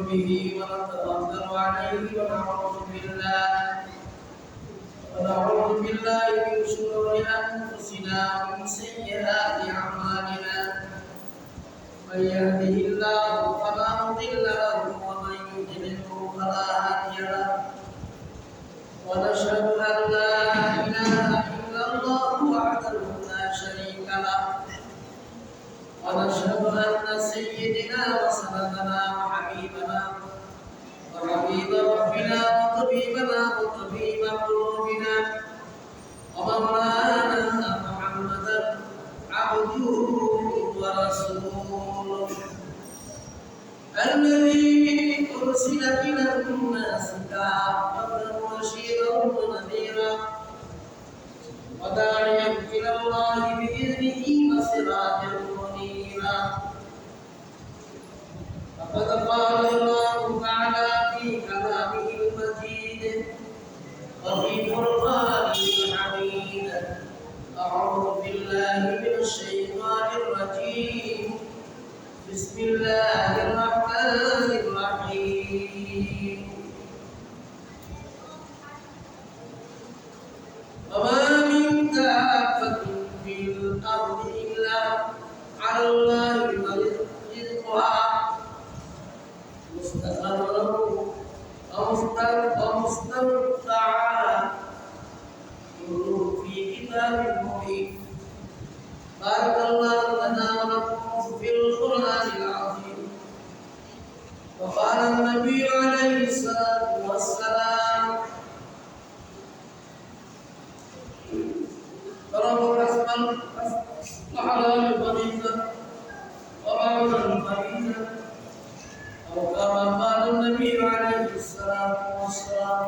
به ونتوكل عليه ونعوذ بالله من شرور أنفسنا ومن سيئات أعمالنا من يهده الله فلا مضل له ومن يضلله فلا هادي له ونشهد أن لا إله إلا الله وحده لا شريك له ونشهد أن سيدنا وسندنا وحبيبنا وحبيب ربنا وطبيبنا وطبيب قلوبنا ومولانا محمدا عبده ورسوله الذي أرسل إلى الناس كافة بشيرا ونذيرا وداعيا إلى الله بإذنه وسراجا منيرا فقد قال الله تعالى في كلامه المجيد وفي قرآنه الحميد أعوذ بالله من الشيطان الرجيم بسم الله الرحمن الرحيم وما من دابة في الأرض إلا على الله رزقها مستقرا ومستودعا كله في كتاب مبين بارك الله لنا ولكم في القرآن العظيم وقال النبي عليه الصلاة والسلام ضرب حسب الحلال الخبيثة وبعض الخبيثة أو كما قال النبي عليه الصلاة والسلام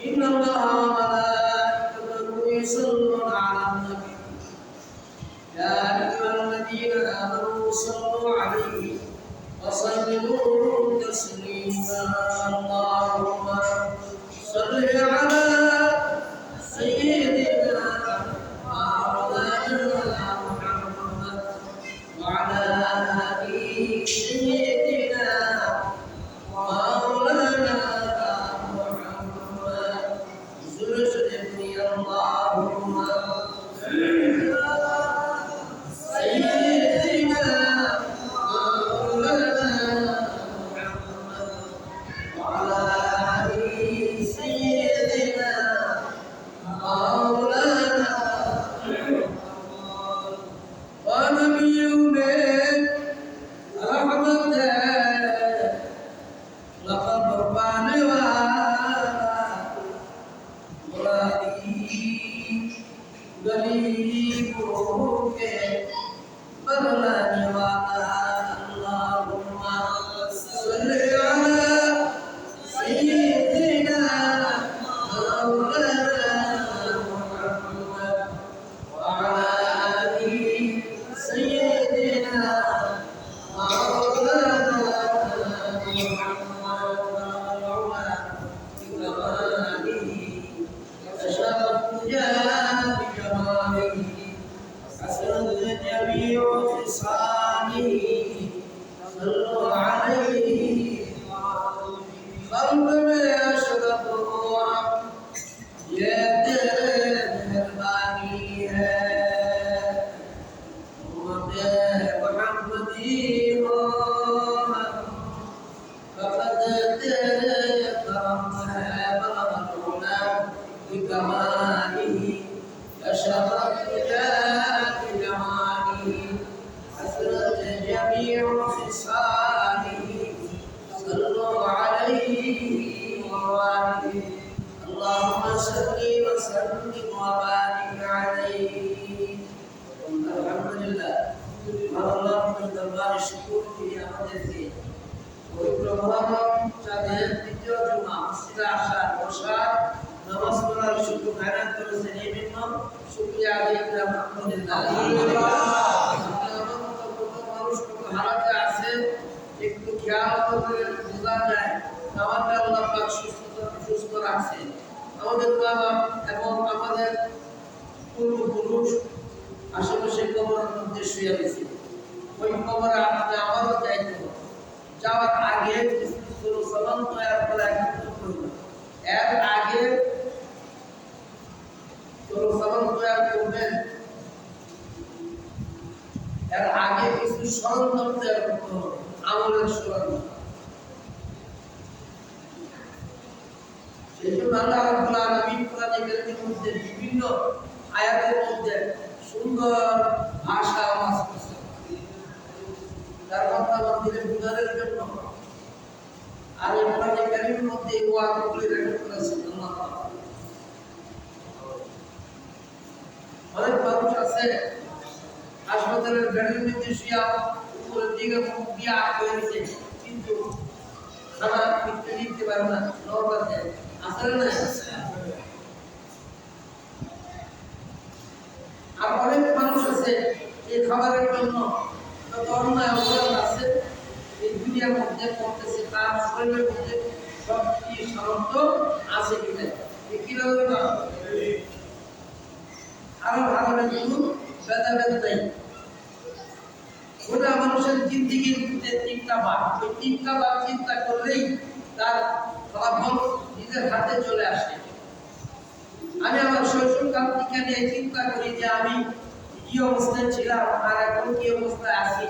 إن الله وملائكته يصلون على النبي يا أيها الذين آمنوا صلوا عليه وسلموا تسليما اللهم صل على سيدنا مولانا محمد وعلى آل سيدنا مولانا محمد زرزقني اللهم سيدنا مولانا محمد وعلى آل سيدنا مولانا ونبينا رحمة لقد ربنا مرادي غريبك برلاني اللهم صل على سيدنا مولانا محمد وعلى آل سيدنا مولانا محمد تشرفت بجماله حسنت جميع خصاله صلوا عليه خلق में अशरफ ये तेरे मेहरबानी है मोहम्मदी हो फकत तेरे करम है बलगुना बिकमाली अशरफ بجماله حسنت جميع خصاله صلوا عليه وآله اللهم صل وسلم وبارك عليه الحمد لله الله من دربار الشكر في আমাদেরকে পবিত্র মহরম চাঁদের দ্বিতীয় জুমা মসজিদে আসার বসার নামাজ পড়ার সুযোগ আয়োজন করেছেন এই জন্য শুকরিয়া আদায় করি আলহামদুলিল্লাহ মানুষ কত হারাতে আছে একটু খেয়াল করে বোঝা যায় আমাদের আল্লাহ পাক সুস্থ রাখছে আমাদের বাবা এবং আমাদের পূর্বপুরুষ আশেপাশে কবরের মধ্যে শুয়ে গেছে ওই কবরে আপনি আমারও যাইতে হবে যাওয়ার আগে কিছু সালাম তৈরি করে একত্র করব। এর আগে সালাম তৈরি করবেন, এর আগে কিছু সরঞ্জাম তৈরি করতে হবে, আমলের সরঞ্জাম। সেই জন্য আল্লাহ রাব্বুল আলামিন কোরআনে কারীমের মধ্যে বিভিন্ন আয়াতের মধ্যে সুন্দর ভাষা আওয়াজ করছে, তার কথা আমাদের বুঝানোর জন্য। আর এই কোরআনে কারীমের মধ্যে এই ওয়াদগুলি রেকর্ড করেছেন আল্লাহ তাআলা। অনেক মানুষ আছে হাসপাতালের বেডের মধ্যে শুয়ে উপরের দিকে মুখ দিয়ে আট হয়েছে, কিন্তু খানা খেতে দিতে পারে না, নরমাল দেয় আসলে না। আর অনেক মানুষ আছে এই খাবারের জন্য যত অন্যায় অপরাধ আছে এই দুনিয়ার মধ্যে করতেছে, তার শরীরের মধ্যে শক্তি সামর্থ্য আছে কিনা কিভাবে না আরো ভালো কোনো ভেদাভেদ নেই। ওটা মানুষের জিন্দিগির মধ্যে তিনটা ভাগ, ওই তিনটা ভাগ চিন্তা করলেই তার ফলাফল নিজের হাতে চলে আসে। আমি আমার শৈশবকাল থেকে নিয়ে চিন্তা করি যে আমি কি অবস্থায় ছিলাম আর এখন কি অবস্থায় আছি,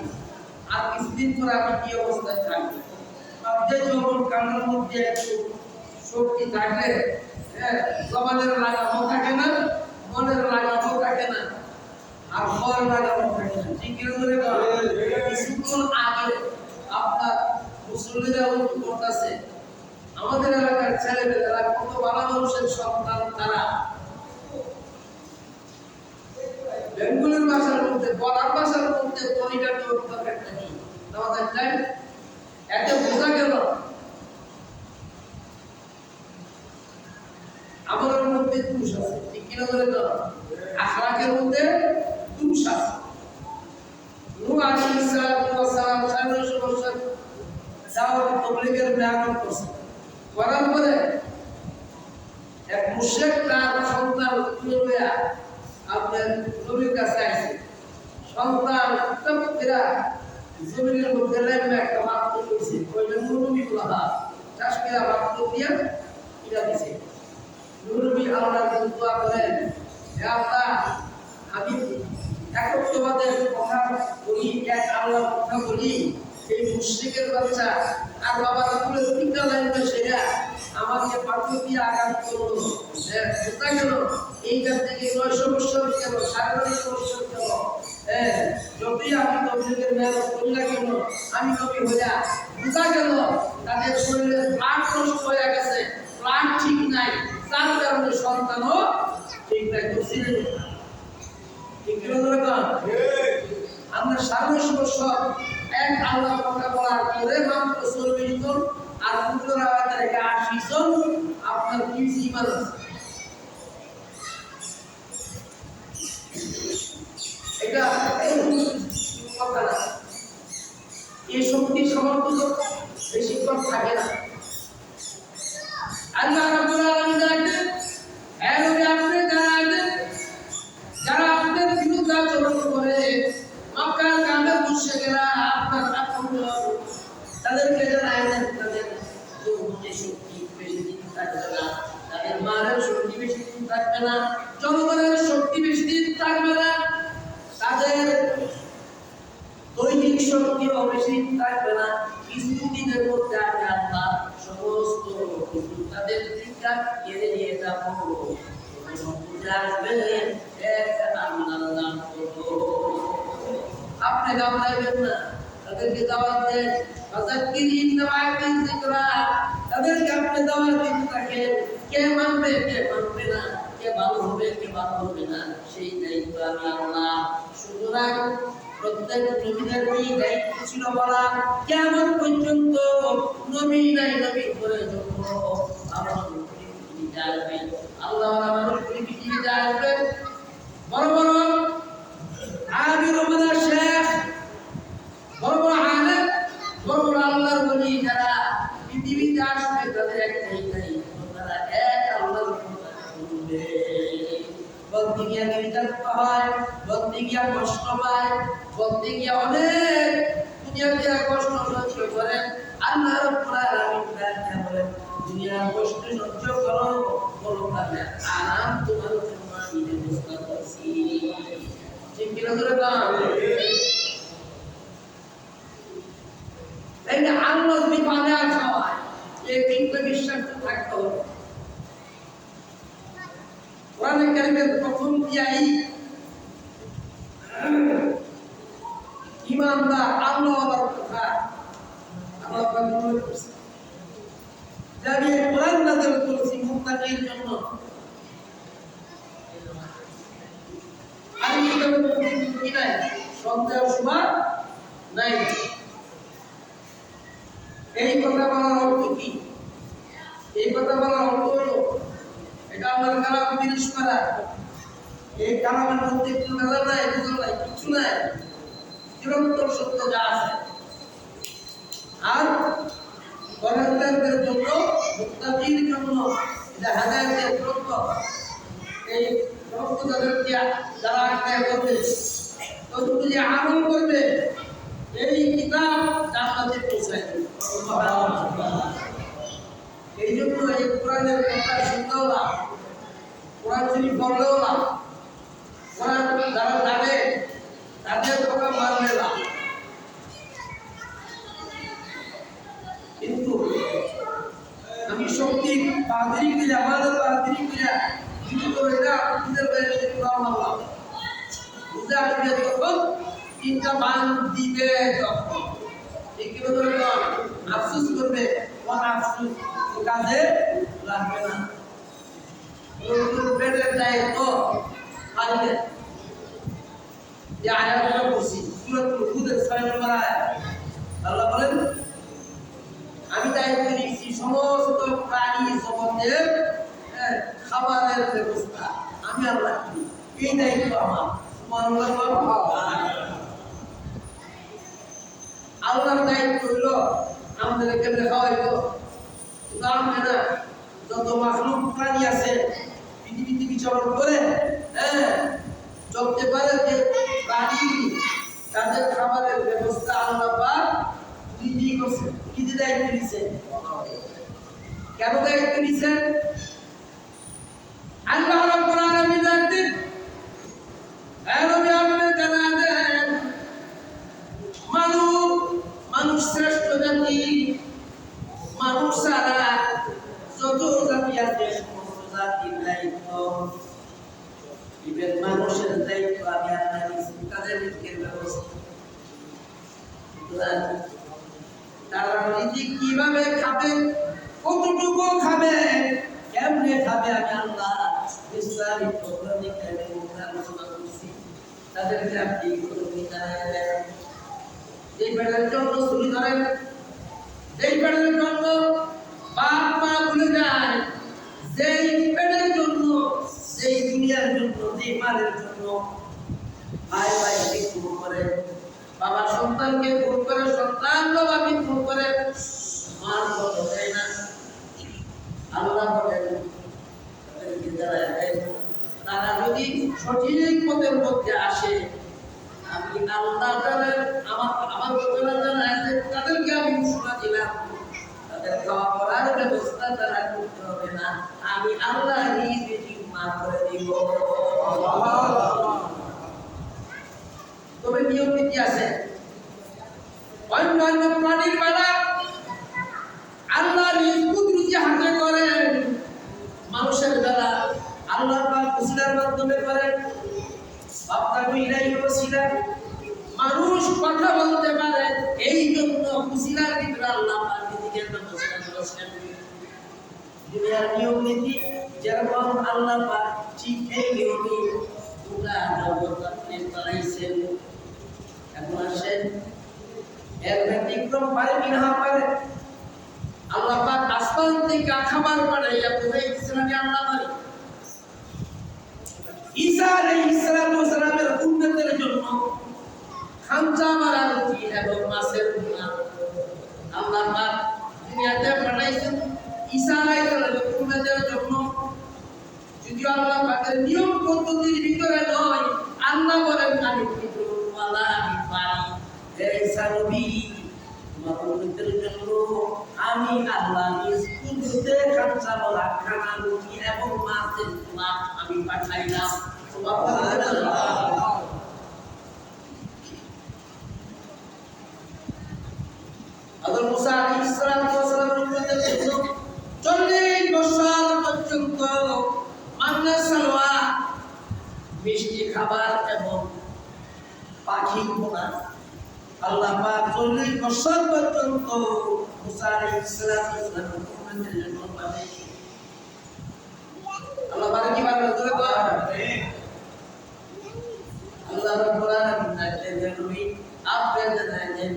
আর কিছুদিন পর আমি কি অবস্থায় থাকবো। যে যৌবন কালের মধ্যে একটু শক্তি থাকলে জবানের লাগামও থাকে না, মনের লাগামও থাকে না, আর ফল লাগামও থাকে না। ঠিক করে কিছুক্ষণ আগে আপনার মুসল্লিরা উঠে করতেছে, আমাদের এলাকার ছেলেমেয়েরা কত ভালো মানুষের সন্তান, তারা বেঙ্গলের ভাষার মধ্যে বলার ভাষার মধ্যে পরিবার একটা নেই আমাদের টাইম এতে বোঝা গেল আমাদের মধ্যে দোষ আছে। ঠিক কিনা বলে তো আখলাকের মধ্যে দোষ আছে। নূহ আলাইহিস সালাম 600 বছর দাওয়াত তাবলীগের মেহনত করছেন, করার পরে এক মুশরিক তার সন্তান তুলে আপনার নবীর কাছে আসে। সন্তান তবকিরা জমিনের মধ্যে লেগে একটা মাত্র করেছে, ওইটা নবী বলা চাষ করে মাত্র দিয়া কিনা দিছে। নবী আল্লাহর কাছে দোয়া করেন, হে আল্লাহ, আমি একত্ববাদের কথা বলি, এক আল্লাহর কথা বলি, এই মুশরিকের বাচ্চা আর বাবার কুলে তিনটা লাইন সেরা আমাকে পাথর দিয়ে আঘাত করলো, কোথায় গেল এইখান থেকে 900 বছর গেল, 950 বছর গেল। যতই আমি তবলীগের মেহনত করি না কেন, আমি নবী হইয়া বোঝা গেল তাদের শরীরে ব্লাড নষ্ট হয়ে গেছে, ব্লাড ঠিক নাই, তার কারণে সন্তানও ঠিক নাই। তো ছিলেন ঠিক আমরা 950 বছর এক আল্লাহ কথা বলার পরে মাত্র 40 জন আর পুত্ররা তাদেরকে 80 জন আপনার কি ঈমান আছে। এটা কথা না, এই শক্তি সামর্থ্য বেশিক্ষণ থাকে না। আল্লাহ রাব্বুল আলামিন দেখেন আপনি যারা আপনার বিরুদ্ধে আচরণ করে মক্কার কামের মুশরিকেরা আপনার আক্রমণ তাদেরকে জানায় তাদের শক্তি বেশি দিন থাকবে না, তাদের মারের শক্তি বেশি দিন থাকবে না, জনগণের শক্তি বেশি দিন থাকবে না, তাদের দৈহিক শক্তিও বেশি দিন থাকবে না। কিছুদিনের মধ্যে আমি আল্লাহ সমস্ত কিছু তাদের দিকটা কেড়ে নিয়ে যাবো। আপনি গামলাইবেন না, তাদেরকে দাওয়াত দেন, তাদেরকে আপনি দাওয়াত দিতে থাকেন। কে মানবে কে মানবে না, কে ভালো হবে কে ভালো হবে না, সেই দায়িত্ব আমি আল্লাহ। সুতরাং প্রত্যেক নবীদের এই দায়িত্ব ছিল বলা কিয়ামত পর্যন্ত নবী নাই নবী করে যখন আমার পৃথিবীতে আসবে, আল্লাহ আমার পৃথিবীতে আসবে, বড় বড় আমির ওমরা শেখ, বড় বড় আলেম, বড় বড় আল্লাহর ওলি যারা পৃথিবীতে আসবে, তাদের একটাই দায়িত্ব, তারা এক আল্লাহর কথা শুনবে। বলতে গিয়া নির্যাতিত হয়, বলতে গিয়া কষ্ট পায়, বলতে গিয়া অনেক দুনিয়াতে কষ্ট করে আল্লাহ রাব্বুল আলামিন বলেন দুনিয়ার কষ্ট সহ্য করো বলো তাহলে আরাম তোমার জন্য আমি ব্যবস্থা করছি ঠিক কি না এই যে আল্লাহ বিপাকে খাওয়ায় এই তিনটা বিশ্বাস থাকতে হবে কোরআনে কারিমের প্রথম তিয়াই ইমানদার আল্লাহর কথা আল্লাহ পাক বলেছেন যাবে কোরআন নাযিল করেছি মুত্তাকির জন্য আমি কিভাবে কি নাই সন্দেহ সুমা নাই এই কথা বলার অর্থ কি এই কথা বলার অর্থ হলো এটা আল্লাহর কালাম বিনাশ করা এই কালামের মধ্যে কোনো ভেজাল নাই ভেজাল নাই কিছু নাই চিরন্তন সত্য যা আছে আর পরহেজগারদের জন্য মুত্তাকির জন্য এটা হেদায়েতের গ্রন্থ এই গ্রন্থ তাদেরকে যারা আঁকড়ে করবে ততটুকু যে আমল করবে এই কিতাব জান্নাতে পৌঁছায় দেবে এই জন্য এই কোরআনের কথা শুনলেও না কোরআন শরীফ পড়লেও না কোরআন যারা জানে তাদের কথা মানবে না কিন্তু আমি শক্তি পাদ্রী করে আমাদের পাদ্রী করে কিছু করে এটা নিজের বাইরে কোরআন মানলাম বুঝে আসবে তখন তিনটা মান দিবে তখন ঠিক কি বলবো আফসোস করবে কোন আফসোস কাজে লাগবে না পেটের দায়িত্ব পালবে যে আয়াতটা বসি সূরাতুল হুদের 6 নম্বর আয়াত আল্লাহ বলেন আমি দায়িত্ব নিয়েছি সমস্ত প্রাণী জগতের খাবারের ব্যবস্থা আমি আল্লাহ এই দায়িত্ব আমার আল্লাহর দায়িত্ব হইল আমাদের কেমনে খাওয়াইতো না যত মাখলুক প্রাণী আছে পৃথিবীতে বিচরণ করে চলতে পারে যে প্রাণী তাদের খাবারের ব্যবস্থা আল্লাহ পাক নিজেই করছে নিজে দায়িত্ব নিছেন কেন দায়িত্ব নিছেন আল্লাহ রাব্বুল আলামিন জানেন নবী আপনি জানা দেন মানুষ শ্রেষ্ঠ জাতি মানুষ ছাড়া যত জাতি আছে সমস্ত জাতির দায়িত্ব মানুষের দায়িত্ব আমি আল্লাহ নিয়েছি তাদের রিজিকের ব্যবস্থা তারা রিজিক কিভাবে খাবে কতটুকু খাবে কেমনে খাবে আমি আল্লাহ বিস্তারিত আলোচনা করছি তাদেরকে আপনি এই পেটের জন্য চুরি ধরেন এই পেটের জন্য বাপ মা ভুলে যায় যেই পেটের জন্য সেই দুনিয়ার জন্য যে মালের জন্য ভাই ভাইকে খুন করে বাবা সন্তানকে খুন করে সন্তান বাবাকে খুন করে মার কথা দেয় না আল্লাহ বলেন তারা যদি সঠিক পথের মধ্যে আসে আমি আল্লাহ আমার তাদেরকে আমি ঘোষণা দিলাম তাদের খাওয়া পড়ার ব্যবস্থা তারা করতে হবে না আমি আল্লাহ রিজিক মাফ করে দিব তবে নিয়ম নীতি আছে অন্যান্য প্রাণীর বেলা আল্লাহ রিজিক হাতে করেন মানুষের বেলা আল্লাহ পাক উসিলার মাধ্যমে করেন বাপদাগো ইলাহি ওসিলা মানুষ কথা বলতে পারে এই জন্য উসিলার ভিতরে আল্লাহ পাক নিজের ব্যবস্থা করেছেন দুনিয়ার নিয়ম নীতি যেরকম আল্লাহ পাক ঠিক এই নিয়মই পুরা জগৎ আপনি বানাইছেন এখন আসেন এর ব্যতিক্রম পারে কি না পারে আল্লাহ পাক আসমান থেকে খাবার পাঠাইয়া বুঝাইছেন আমি আল্লাহ পারি ঈসা আলাইহিস সালামের উম্মতের জন্য খামচা মারার কি এবং মাছের গুনাহ আল্লাহ পাক দুনিয়াতে পাঠাইছেন ঈসা আলাইহিস সালামের উম্মতের জন্য যদি আল্লাহ পাকের নিয়ম পদ্ধতির ভিতরে নয় আল্লাহ বলেন আমি ওয়ালা আমি পারি হে ঈসা নবী তোমার উম্মতের জন্য আমি আল্লাহ নিজ কুদরতে খাঁচা বলা খানা রুটি এবং মাছের পোলা আমি পাঠাইলাম। সুবহানাল্লাহ। হযরত মুসা আলাইহিস সালাম উম্মতের জন্য 40 বছর পর্যন্ত মান্না সালওয়া মিষ্টি খাবার এবং পাখি পোনা আল্লাহ পাক 40 বছর পর্যন্ত মুসা আলাইহিস সালামের উম্মতের জন্য পাঠিয়েছেন। আল্লাহ পাক কি বলেন ধরে তো আল্লাহ রাব্বুল আলামিন নাজেলুই আপনাদের জানেন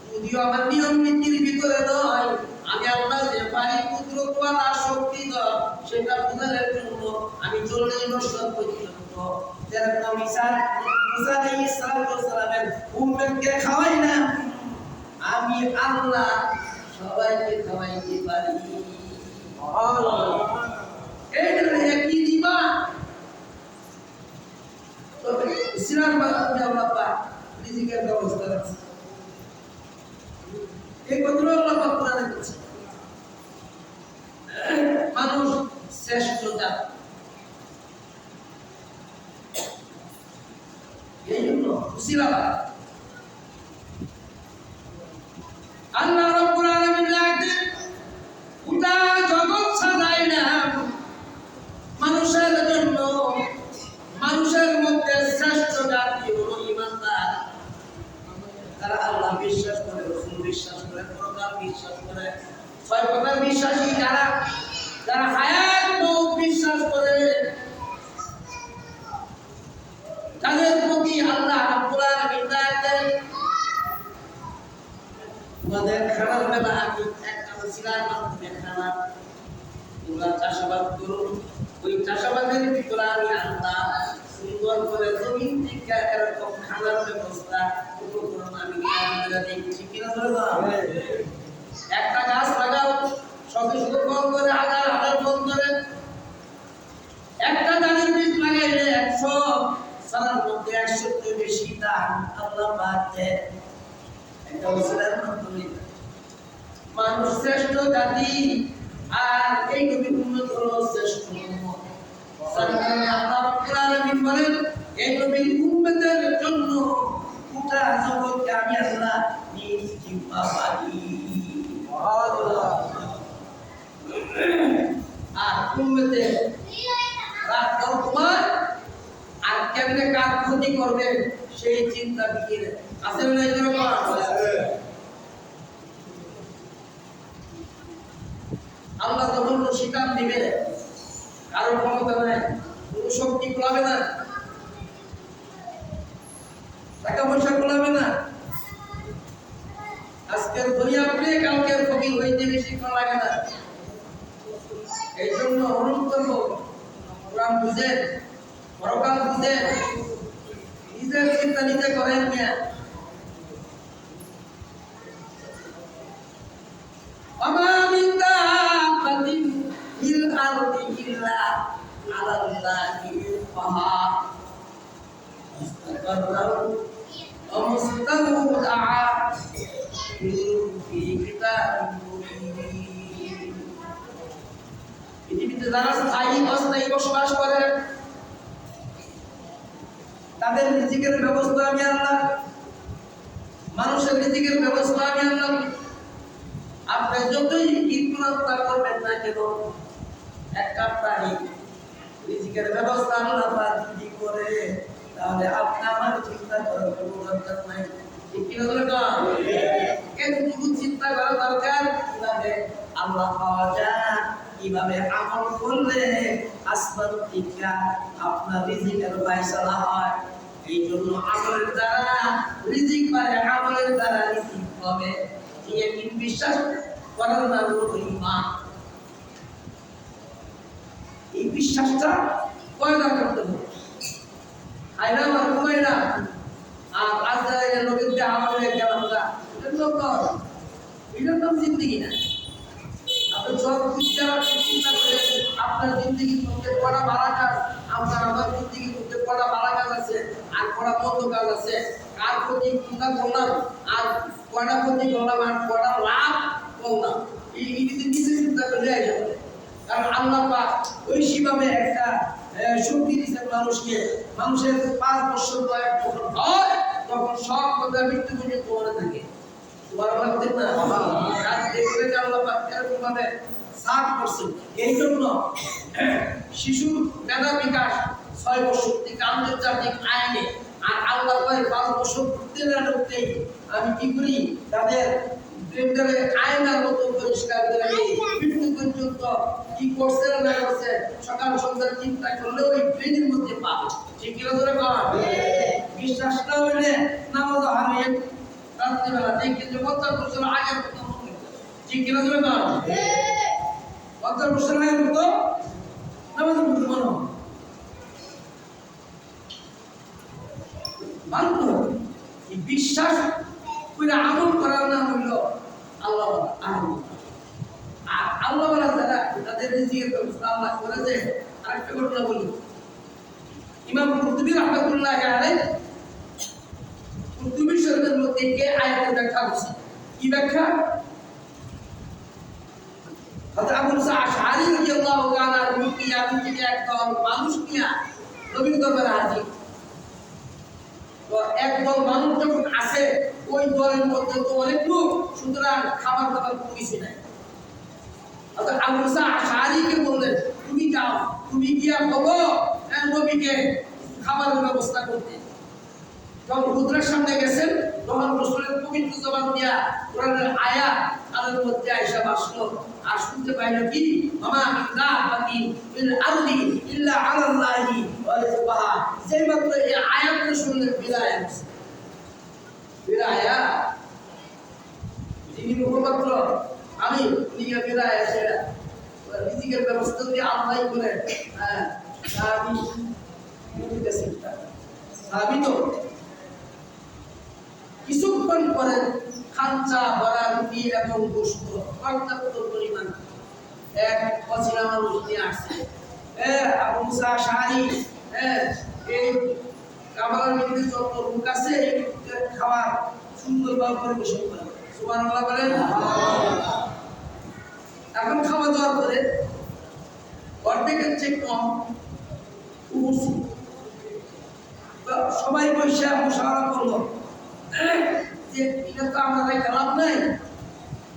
যদিও আমার নিয়ম নীতির ভিতরে নয়, আমি আল্লাহ যে পারি কুদরতওয়ালা শক্তি দাও সেটা বুঝানোর জন্য আমি 40 বছর পর্যন্ত যেরকম মুসা আলাইহিস সালামের উম্মতকে খাওয়াই না, আমি আল্লাহ সবাইকে খাওয়াইতে পারি। সুবহানাল্লাহ। এই কি দিবা তো ইসলাম বানাতে আল্লাহ পাক রিজিকের ব্যবস্থা রাখছে। এই কথা আল্লাহ পাক কোরআনে বলেছেন মানুষ শ্রেষ্ঠ জাত। এই জন্য খুশিরা আল্লাহ রাব্বুল আলামিন রাখেন গোটা জগৎ সাজায় না মানুষের জন্য। মানুষের মধ্যে শ্রেষ্ঠ জাতি হলো ঈমানদার, তারা আল্লাহ বিশ্বাস করে, রাসূল বিশ্বাস করে, পরকাল বিশ্বাস করে। 6 প্রকার বিশ্বাসী যারা, যারা হায়াত মওত বিশ্বাস করে, তাদের প্রতি আল্লাহ রাব্বুল আলামিন দেন তোমাদের খাবার বেলা আমি একটা ওসিলার মাধ্যমে খাবার তোমরা চাষাবাদ করো, ওই চাষাবাদের ভিতরে আমি আল্লাহ সুন্দর করে জমিন থেকে এরকম খানার ব্যবস্থা উপকরণ আমি করে দিই। ঠিক কিনা ধরে দাও? একটা গাছ লাগাও, শত শত ফল করে, হাজার হাজার ফল ধরে। একটা ধানের বীজ লাগাইলে 100 সালার মধ্যে 100 তে বেশি দান আল্লাহ পাক দেন। একটা ওসিলার মাধ্যমে মানুষ শ্রেষ্ঠ জাতি, আর এই নবী উম্মত হলো শ্রেষ্ঠ উম্মত। সাল্লাল্লাহু আল্লাহ আলামিন বলেন এই নবীর উম্মতের জন্য গোটা জগৎকে আমি আল্লাহ নিজ জিম্মাবারি। সুবহানাল্লাহ। আর উম্মতের রাত তোমার আর কেমনে কার ক্ষতি করবে সেই চিন্তা বিকিরে আছে না? এরকম আছে। আল্লাহ যখন শিকার দিবে কারো ক্ষমতা নাই, কোনো শক্তি কুলাবে না, টাকা পয়সা কুলাবে না। আজকের দুনিয়া আপনি কালকের ফকির হইতে বেশিক্ষণ লাগে না। এই জন্য অনুরোধ করবো কোরআন বুঝেন, পরকাল বুঝেন, নিজের চিন্তা নিজে করেন মিয়া। পৃথিবীতে যারা স্থায়ী অস্থায়ী বসবাস করে তাদের রিজিকের ব্যবস্থা আমি আল্লাহ, মানুষের রিজিকের ব্যবস্থা আমি আল্লাহ। আপনি যতই ইনফ্লুয়েন্সার করবেন না কেন, একটা প্রাণী রিজিকের ব্যবস্থা আল্লাহ যদি করে তাহলে আপনি আমার চিন্তা করার কোনো দরকার নাই। ঠিক কিনা বলে না? এতটুকু চিন্তা করা দরকার কিভাবে আল্লাহ পাওয়া যায়, কিভাবে আমল করলে আসমান থেকে আপনার রিজিকের ফয়সালা হয়। এই জন্য আমলের দ্বারা রিজিক পায়, আমলের দ্বারা রিজিক হবে। এই বিশ্বাস করার নাম হলো ঈমান। এই বিশ্বাসটা পয়দা করতে হবে। আইনা আর ঘুমাইনা আর আজরাইলের নবীর যে আমলে গেলাম না, এটা তো কর, এটা তো জিন্দেগি না। আপনি সব চিন্তা করে আপনার জিন্দেগির মধ্যে কটা ভালো কাজ, আপনার আমার জিন্দেগির মধ্যে কটা ভালো কাজ আছে আর কটা মন্দ কাজ আছে, কার প্রতি চিন্তা করলাম আর কয়টা ক্ষতি করলাম আর কয়টা লাভ করলাম, এই নিজে চিন্তা করলে যাবে। কারণ আল্লাহ পাক ওই সেভাবে একটা শক্তি দিচ্ছেন মানুষকে, মানুষের 5 বছর বয়স যখন হয় তখন সব কথা মৃত্যু পর্যন্ত মনে থাকে। এই জন্য শিশুর মেধা বিকাশ 6 বছর থেকে আন্তর্জাতিক আইনে, আর আল্লাহ 5 বছর ঢুকতেই আমি কি করি তাদের ব্রেন্ডারে আয়নার মতো পরিষ্কার করে মৃত্যু পর্যন্ত কি করছে না করছে সকাল সন্ধ্যা চিন্তা করলে ওই ব্রেনের মধ্যে পাবে। ঠিক কিনা ধরে বিশ্বাস না হইলে নামাজ হারিয়ে রাত্রিবেলা দেখে যে 50 বছর আগের কথা মনে হয়। ঠিক কিনা ধরে 50 বছর আগের মতো নামাজ পড়তে মনে হয়। মানতে হবে এই বিশ্বাস করে আমল করার নাম হইল আল্লাহ। আর আল্লাহ যারা তাদের রিজিকের ব্যবস্থা আল্লাহ করে দেয়। আরেকটা ঘটনা বলি, ইমাম কুরতুবী রাহমাতুল্লাহ আলাইহি কুরতুবী শরীফের মধ্যে এই আয়াতের ব্যাখ্যা করেছেন। কি ব্যাখ্যা? হযরত আবু মুসা আশআরী রাদিয়াল্লাহু তাআলা ইয়ামিন থেকে একদল মানুষ নিয়ে নবীর দরবারে হাজির। তো একদল মানুষ যখন আসে ওই দলের মধ্যে তো অনেক লোক, সুতরাং খাবার দাবার কোনো কিছু নাই। অর্থাৎ আবু মুসা আশআরীকে বললেন, তুমি যাও, তুমি গিয়া বলো নবীকে খাবারের ব্যবস্থা করতে। যখন হুজুরের সামনে গেছেন তখন রাসূলের পবিত্র জবান দিয়া কোরআনের আয়াত তাদের মধ্যে আয়েশা বাসলো। আর শুনতে পাইল কি, মামা মিন্না বাকি ফিল আরদি ইল্লা আলাল্লাহি ওয়া রিজকুহা। যেই মাত্র এই আয়াতটা শুনলেন বিলায়াত, বিলায়াত যিনি মুখপাত্র আমি নিয়ে বিলায়াত রিজিকের ব্যবস্থা দিয়ে আল্লাহ করে। আমি আমি তো কিছুক্ষণ পরে খাঞ্চা ভরা রুটি এবং গোশত পর্যাপ্ত পরিমাণ এক অচেনা মানুষ নিয়ে আসছে। আবু মুসা আশআরী এই খাবারের মধ্যে যত লোক আছে খাবার সুন্দরভাবে পরিবেশন করে। সুবহানাল্লাহ বলেন। এখন খাওয়া দাওয়ার পরে অর্ধেকের চেয়ে কম উপস্থিত সবাই বসে মুশাওয়ারা করলো যে এটা তো আমরা লাভ নাই,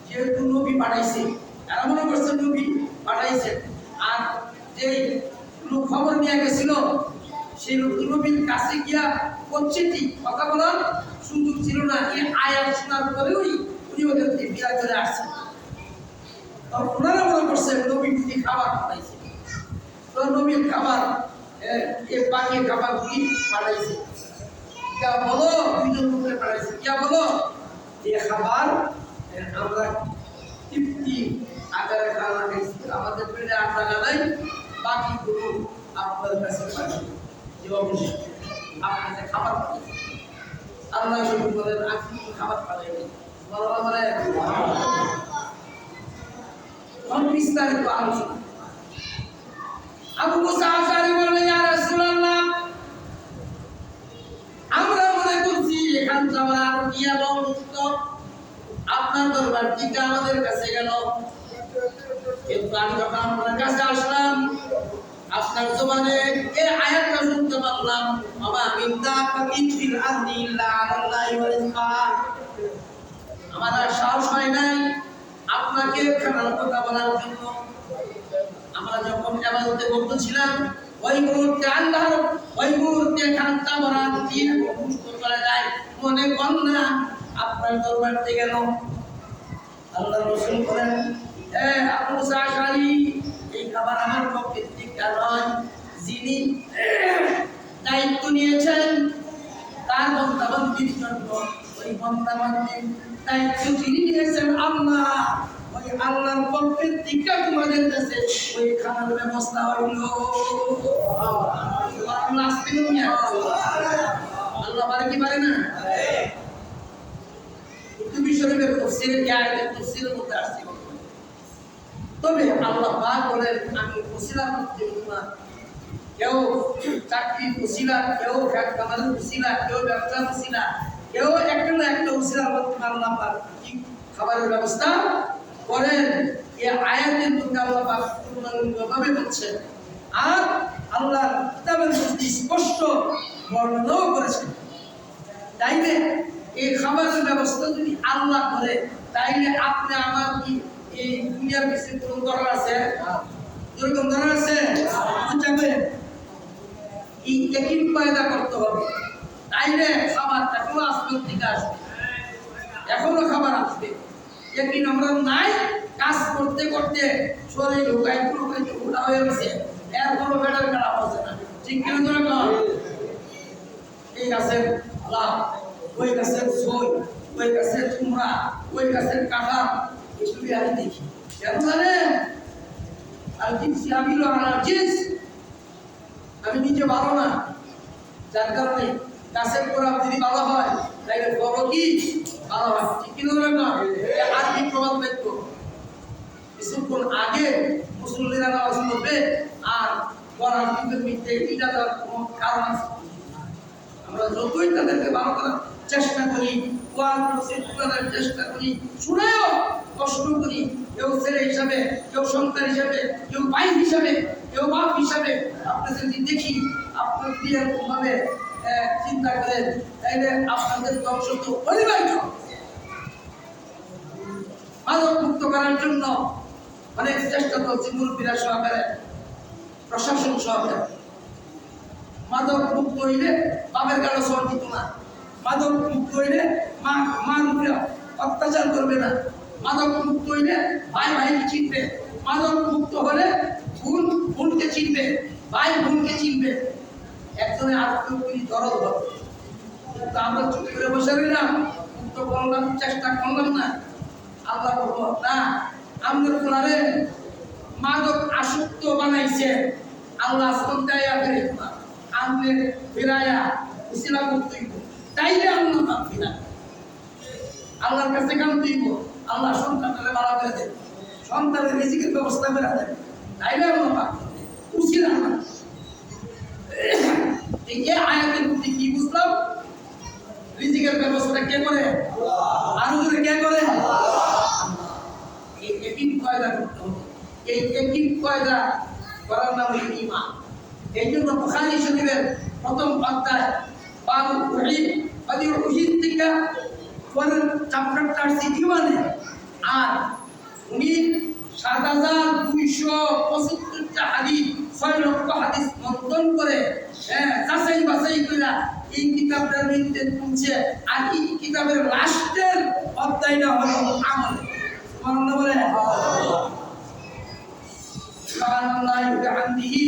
যেহেতু নবী পাঠাইছে, তারা মনে করছে নবী পাঠাইছে। আর যে লোক খবর নিয়ে গেছিল সেই লোক নবীর কাছে গিয়া করছে ঠিক কথা বলার সুযোগ ছিল না। এই আয়াত শোনার পরেও উনি ওদেরকে বিদায় করে আসছেন। ওনারা মনে করছে নবী বুঝি খাবার পাঠাইছে, তো নবীর খাবার বাকি খাবারগুলি পাঠাইছে। क्या बोलो দুইজন লোককে পাঠাইছে, क्या बोलो এই খাবার আমরা তৃপ্তি আকারে খাওয়া খাইছি, আমাদের পেটে আর জায়গা নাই, বাকি গুলো আপনার কাছে পাঠিয়ে যে অবশ্যই আপনার কাছে খাবার পাঠিয়েছে। আল্লাহ শুধু বলেন আপনি খাবার পাঠাইবেন। বলা বলে বিস্তারিত আলোচনা। আবু মুসা আশআরী বললেন, ইয়া রাসূলুল্লাহ, আমরা মনে করছি এখান যাওয়ার কি এবং আপনার দরবার থেকে আমাদের কাছে গেল, কিন্তু আমি যখন আপনার কাছে আসলাম আপনার জবানে এই আয়াতটা শুনতে পারলাম, মামা মিন্না বাকি ফিল আরদি ইল্লা আলাল্লাহি ওয়া রিজকুহা। আমার আর সাহস হয় নাই আপনাকে খানার কথা বলার জন্য। আমরা যখন ইবাদতে মগ্ন ছিলাম ওই মুহূর্তে আল্লাহর ওই মুহূর্তে খানটা ভরা দিন মুক্ত চলে যায়, মনে কর না আপনার দরবার থেকে গেল। আল্লাহ রাসূল বলেন, আবু মুসা আশআরী, এই খাবার আমার পক্ষে থেকে নয়, যিনি দায়িত্ব নিয়েছেন তার বন্দাবান্দির জন্য, ওই বন্দাবান্দির দায়িত্ব যিনি নিয়েছেন আল্লাহ, ওই আল্লাহর পক্ষের থেকে তোমাদের কাছে ওই খানার ব্যবস্থা হইল। আল্লাহ পারে কি পারে না? তুমি শরীফের তাফসীরে এই আয়াতের তাফসীরের মধ্যে আসছে। তবে আল্লাহ পাক বলেন, আমি ওসিলার মধ্যে তোমার কেউ চাকরির ওসিলা, কেউ কামালের ওসিলা, কেউ ব্যবসার ওসিলা, কেউ একটা না একটা উসিলার মাধ্যমে আল্লাহ পাক কি খাবারের ব্যবস্থা করেন। এই আয়াতের মধ্যে আল্লাহ পাক ভাবে বলছেন, আর আল্লাহ কিতাবের মধ্যে স্পষ্ট বর্ণনাও করেছেন। তাইলে এই খাবারের ব্যবস্থা যদি আল্লাহ করে, তাইলে আপনি আমার কি এই দুনিয়ার পিছনে কোনো দরকার আছে? এরকম দরকার আছে? এই ইয়াকিন পয়দা করতে হবে, তাইলে খাবারটা এখনো আসমান থেকে আসবে, এখনো খাবার আসবে। ইয়াকিন আমরা নাই, কাজ করতে করতে শরীর ঢোকা হয়ে গেছে, এরপরও বেটার খারাপ আছে না, ঠিক কেন ধরে কর? এই গাছের লাভ, ওই গাছের সই, ওই গাছের কুমড়া, ওই গাছের কাঁঠাল, এসবই আমি দেখি। কেন জানেন? আর জিনিস আমি জিনিস আমি নিজে ভালো না, যার কারণে গাছের গোড়া যদি ভালো হয় তাইলে বড় কি ভালো হয়, ঠিক কি না? আর কি প্রভাব দেখবো? কিছুক্ষণ আগে মুসল্লিরা নামাজ পড়বে আর পড়ার কিন্তু মিথ্যে, এটা তার কোনো কারণ আছে? আমরা যতই তাদেরকে ভালো করার চেষ্টা করি, চেষ্টা করি, শুনেও কষ্ট করি, কেউ ছেলে হিসাবে, কেউ সন্তান হিসাবে, কেউ ভাই হিসাবে, কেউ বাপ হিসাবে, আপনাদের যদি দেখি আপনার এরকম ভাবে চিন্তা করেন, তাইলে আপনাদের ধ্বংস তো অনিবার্য। মাদক মুক্ত করার জন্য অনেক চেষ্টা করছে মুরব্বীরা সহকারে, প্রশাসন সহকারে। মাদক মুক্ত হইলে বাপের কারো সর দিত না, মাদক মুক্ত হইলে মার উপরে অত্যাচার করবে না, মাদক মুক্ত হইলে ভাই ভাইকে চিনবে, মাদক মুক্ত হলে বোন বোনকে চিনবে, ভাই বোনকে চিনবে, একজনের আত্মীয় দরদ হবে। কিন্তু আমরা চুপ করে বসে রইলাম, মুক্ত করলাম, চেষ্টা করলাম না। আল্লাহ বলবো না, আমাদের কোনারে মাদক আসক্ত বানাইছে আল্লাহ আসমান দেয়া করে আমনে ফিরায়া উসিলা করতেই, তাইলে আল্লাহ পাক ফিরা আল্লাহর কাছে কেন দিব? আল্লাহ সন্তানকে বাড়া করে দেন, সন্তানের রিজিকের ব্যবস্থা করে দেন, তাইলে আল্লাহ পাক উসিলা না। এই আয়াতের মধ্যে কি বুঝলাম? রিজিকের ব্যবস্থা কে করে? আরো জোরে কে করে? এই ইয়াকিন পয়দা করতে হবে। এই ইয়াকিন পয়দা করার নাম হলো ঈমান। এই জন্য বুখারী শরীফের প্রথম অধ্যায় বাবুল ওহীদ বাদিউল ওহীদ থেকে পরের চ্যাপ্টারটা আছে ঈমানে, আর উনি ৭,২৭৫টা হাদিস, ৬ লক্ষ হাদিস মন্থন করে যাচাই বাছাই করে এই কিতাবটার মধ্যে তুলছে। আর এই কিতাবের লাস্টের অধ্যায়টা হলো আমল। সুবহানাল্লাহ বলে, সুবহানাল্লাহি ওয়া বিহামদিহি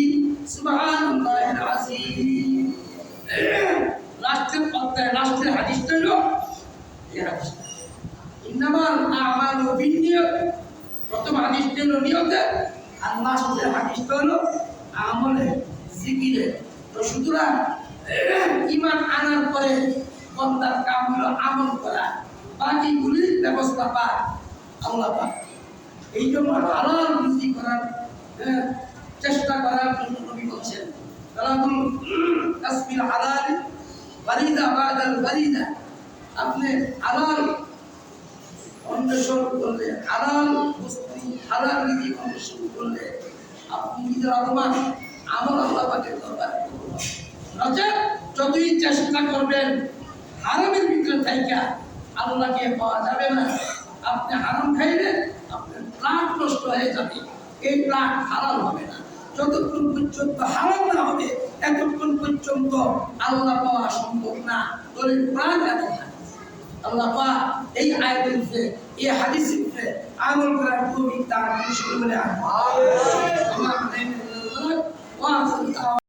সুবহানাল্লাহিল আযীম। লাস্টের অধ্যায়, লাস্টের হাদিসটা হলো এই হাদিস, ইন্নামাল আমালু বিন্নিয়াত। প্রথম হাদিসটা হলো নিয়তে, আর লাস্টের হাদিসটা হলো আমলে, জিকিরে। তো সুতরাং ঈমান আনার পরে বান্দার কাম হলো আমল করা, বাকিগুলির ব্যবস্থা পায় আল্লাহ পাক। এই জন্য হালাল রুজি করার চেষ্টা করার জন্য নবী বলছেন, তালাবুল কাসবিল হালাল ফারিদা বাদাল ফারিদা। আপনি হালাল অন্বেষণ করলে, হালাল বস্তু, হালাল রুজি অন্বেষণ করলে আপনি নিজের অপমান আমল আল্লাহ পাকের দরবারে করবেন। নচেত যতই চেষ্টা করবেন হারামের ভিতরে থাইকা, আল্লাহকে পাওয়া যাবে না। আপনি হারাম খাইলে আপনার প্রাণ নষ্ট হয়ে যাবে, এই প্রাণ হালাল হবে না। যতক্ষণ পর্যন্ত হালাল না হবে এতক্ষণ পর্যন্ত আল্লাহ পাওয়া সম্ভব না। দলিল প্রাণ এত না। আল্লাহ পাক এই আয়াতের উপরে, এই হাদিসের উপরে আমল করার তৌফিক দান করুন বলে আমিন।